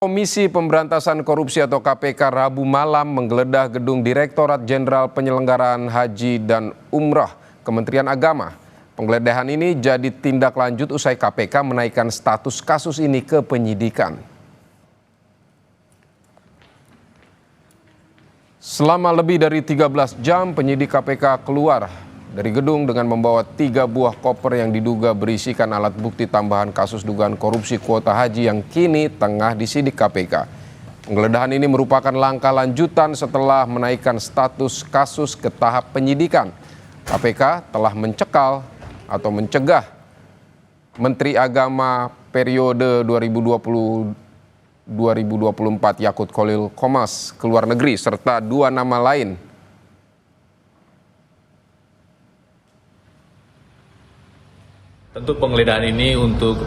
Komisi Pemberantasan Korupsi atau KPK Rabu malam menggeledah gedung Direktorat Jenderal Penyelenggaraan Haji dan Umrah Kementerian Agama. Penggeledahan ini jadi tindak lanjut usai KPK menaikkan status kasus ini ke penyidikan. Selama lebih dari 13 jam penyidik KPK keluar dari gedung dengan membawa 3 buah koper yang diduga berisikan alat bukti tambahan kasus dugaan korupsi kuota haji yang kini tengah disidik KPK. Penggeledahan ini merupakan langkah lanjutan setelah menaikkan status kasus ke tahap penyidikan. KPK telah mencekal atau mencegah Menteri Agama periode 2020-2024 Yakut Khalil Qomas ke luar negeri serta 2 nama lain. Tentu penggeledahan ini untuk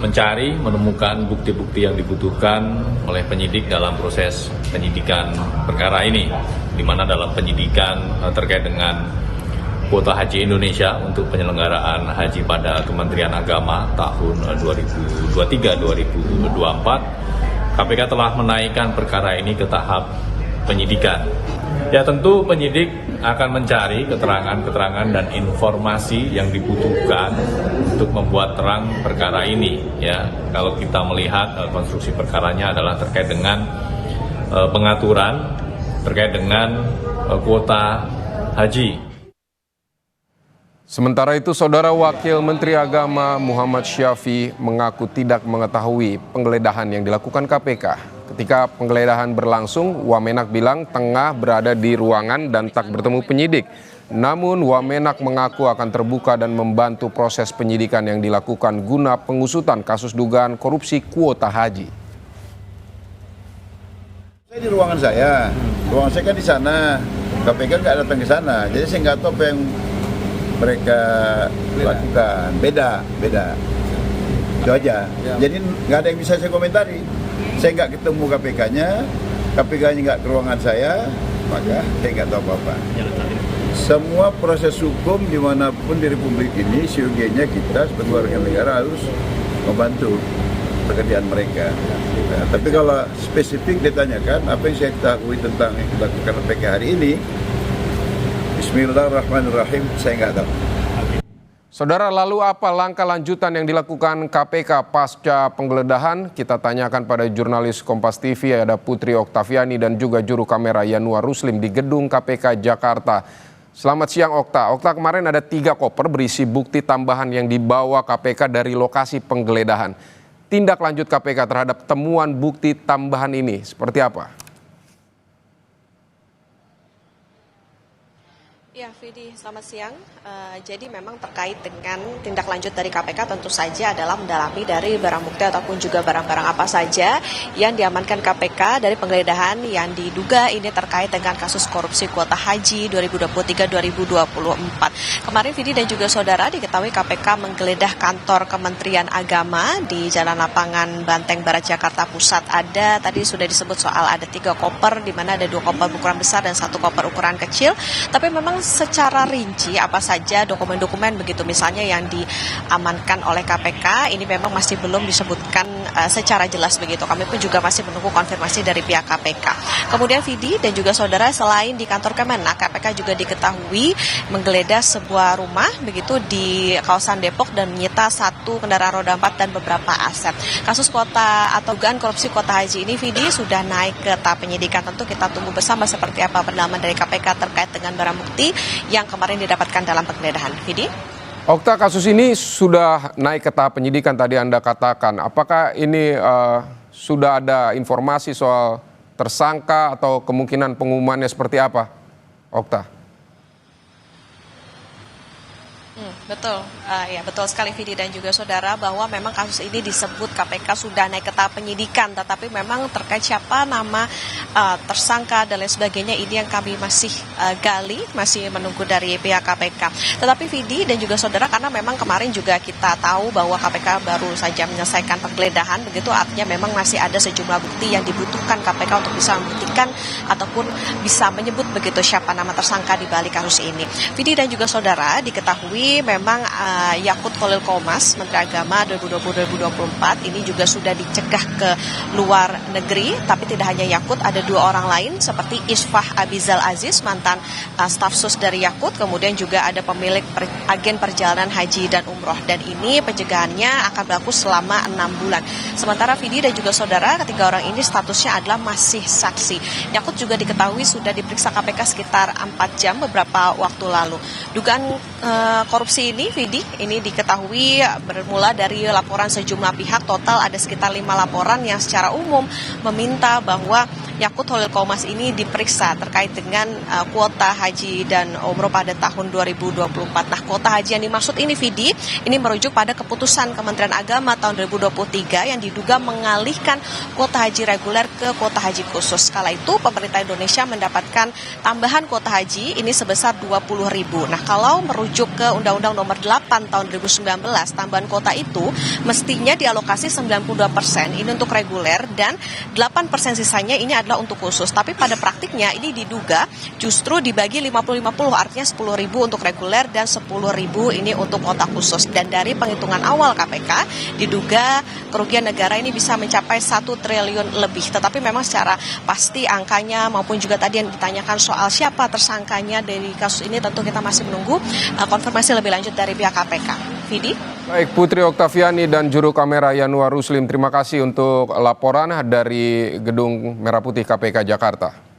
menemukan bukti-bukti yang dibutuhkan oleh penyidik dalam proses penyidikan perkara ini, di mana dalam penyidikan terkait dengan kuota haji Indonesia untuk penyelenggaraan haji pada Kementerian Agama tahun 2023-2024, KPK telah menaikkan perkara ini ke tahap penyidikan. Ya, tentu penyidik akan mencari keterangan-keterangan dan informasi yang dibutuhkan untuk membuat terang perkara ini. Ya, kalau kita melihat konstruksi perkaranya adalah terkait dengan pengaturan terkait dengan kuota haji. Sementara itu, Saudara Wakil Menteri Agama Muhammad Syafi mengaku tidak mengetahui penggeledahan yang dilakukan KPK. Ketika penggeledahan berlangsung, Wamenak bilang tengah berada di ruangan dan tak bertemu penyidik. Namun Wamenak mengaku akan terbuka dan membantu proses penyidikan yang dilakukan guna pengusutan kasus dugaan korupsi kuota haji. Saya di ruangan saya kan di sana, KPK nggak datang ke sana, jadi saya nggak tahu apa yang mereka lakukan. Beda. Itu aja. Jadi nggak ada yang bisa saya komentari. Saya nggak ketemu KPK-nya, KPK-nya nggak ke ruangan saya, maka saya nggak tahu apa-apa. Semua proses hukum dimanapun di Republik ini, syogianya kita sebagai warga negara harus membantu pekerjaan mereka. Nah, tapi kalau spesifik ditanyakan, apa yang saya ketahui tentang yang dilakukan KPK hari ini, Bismillahirrahmanirrahim, saya nggak tahu. Saudara, lalu apa langkah lanjutan yang dilakukan KPK pasca penggeledahan? Kita tanyakan pada jurnalis Kompas TV, ada Putri Oktaviani dan juga juru kamera Yanuar Ruslim di gedung KPK Jakarta. Selamat siang Okta. Okta, kemarin ada 3 koper berisi bukti tambahan yang dibawa KPK dari lokasi penggeledahan. Tindak lanjut KPK terhadap temuan bukti tambahan ini seperti apa? Ya, Fidi, selamat siang. Jadi memang terkait dengan tindak lanjut dari KPK tentu saja adalah mendalami dari barang bukti ataupun juga barang-barang apa saja yang diamankan KPK dari penggeledahan yang diduga ini terkait dengan kasus korupsi kuota haji 2023-2024. Kemarin Fidi dan juga saudara diketahui KPK menggeledah kantor Kementerian Agama di Jalan Lapangan Banteng Barat Jakarta Pusat. Tadi sudah disebut soal ada 3 koper, di mana ada 2 koper ukuran besar dan 1 koper ukuran kecil. Tapi memang secara rinci apa saja dokumen-dokumen begitu misalnya yang diamankan oleh KPK ini memang masih belum disebutkan secara jelas begitu. Kami pun juga masih menunggu konfirmasi dari pihak KPK. Kemudian Vidi dan juga saudara, selain di kantor Kemenak, KPK juga diketahui menggeledah sebuah rumah begitu di kawasan Depok dan menyita 1 kendaraan roda 4 dan beberapa aset. Kasus kuota atau dugaan korupsi kuota haji ini Vidi sudah naik ke tahap penyidikan. Tentu kita tunggu bersama seperti apa pendalaman dari KPK terkait dengan barang bukti yang kemarin didapatkan dalam penggeledahan. Vidi? Okta, kasus ini sudah naik ke tahap penyidikan tadi Anda katakan. Apakah ini sudah ada informasi soal tersangka atau kemungkinan pengumumannya seperti apa, Okta? Betul, ya betul sekali Vidi dan juga saudara bahwa memang kasus ini disebut KPK sudah naik ke tahap penyidikan, tetapi memang terkait siapa nama tersangka dan lain sebagainya ini yang kami masih gali, masih menunggu dari pihak KPK. Tetapi Vidi dan juga saudara, karena memang kemarin juga kita tahu bahwa KPK baru saja menyelesaikan penggeledahan, begitu artinya memang masih ada sejumlah bukti yang dibutuhkan KPK untuk bisa membuktikan ataupun bisa menyebut begitu siapa nama tersangka di balik kasus ini. Vidi dan juga saudara, diketahui memang memang Yakut Khalil Qomas, Menteri Agama 2020-2024 ini juga sudah dicegah ke luar negeri, tapi tidak hanya Yakut, ada 2 orang lain seperti Isfah Abizal Aziz, mantan staf sus dari Yakut, kemudian juga ada pemilik agen perjalanan haji dan umroh, dan ini pencegahannya akan berlaku selama 6 bulan. Sementara Vidi dan juga saudara, ketiga orang ini statusnya adalah masih saksi. Yakut juga diketahui sudah diperiksa KPK sekitar 4 jam beberapa waktu lalu. Dugaan korupsi ini, Vidi, ini diketahui bermula dari laporan sejumlah pihak. Total ada sekitar 5 laporan yang secara umum meminta bahwa Yakut Khalil Qomas ini diperiksa terkait dengan kuota haji dan umroh pada tahun 2024. Nah, kuota haji yang dimaksud ini, Vidi, ini merujuk pada keputusan Kementerian Agama tahun 2023 yang diduga mengalihkan kuota haji reguler ke kuota haji khusus. Kala itu pemerintah Indonesia mendapatkan tambahan kuota haji ini sebesar 20.000. Nah, kalau merujuk ke Undang-Undang Nomor 8 tahun 2019, tambahan kuota itu mestinya dialokasi 92% ini untuk reguler dan 8% sisanya ini adalah untuk khusus. Tapi pada praktiknya ini diduga justru dibagi 50-50, artinya 10.000 untuk reguler dan 10.000 ini untuk kuota khusus. Dan dari penghitungan awal KPK diduga kerugian negara ini bisa mencapai 1 triliun lebih. Tetapi memang secara pasti angkanya maupun juga tadi yang ditanyakan soal siapa tersangkanya dari kasus ini, tentu kita masih menunggu konfirmasi lebih lanjut dari pihak KPK. Vidi? Baik, Putri Oktaviani dan juru kamera Yanuar Ruslim, terima kasih untuk laporan dari Gedung Merah Putih KPK Jakarta.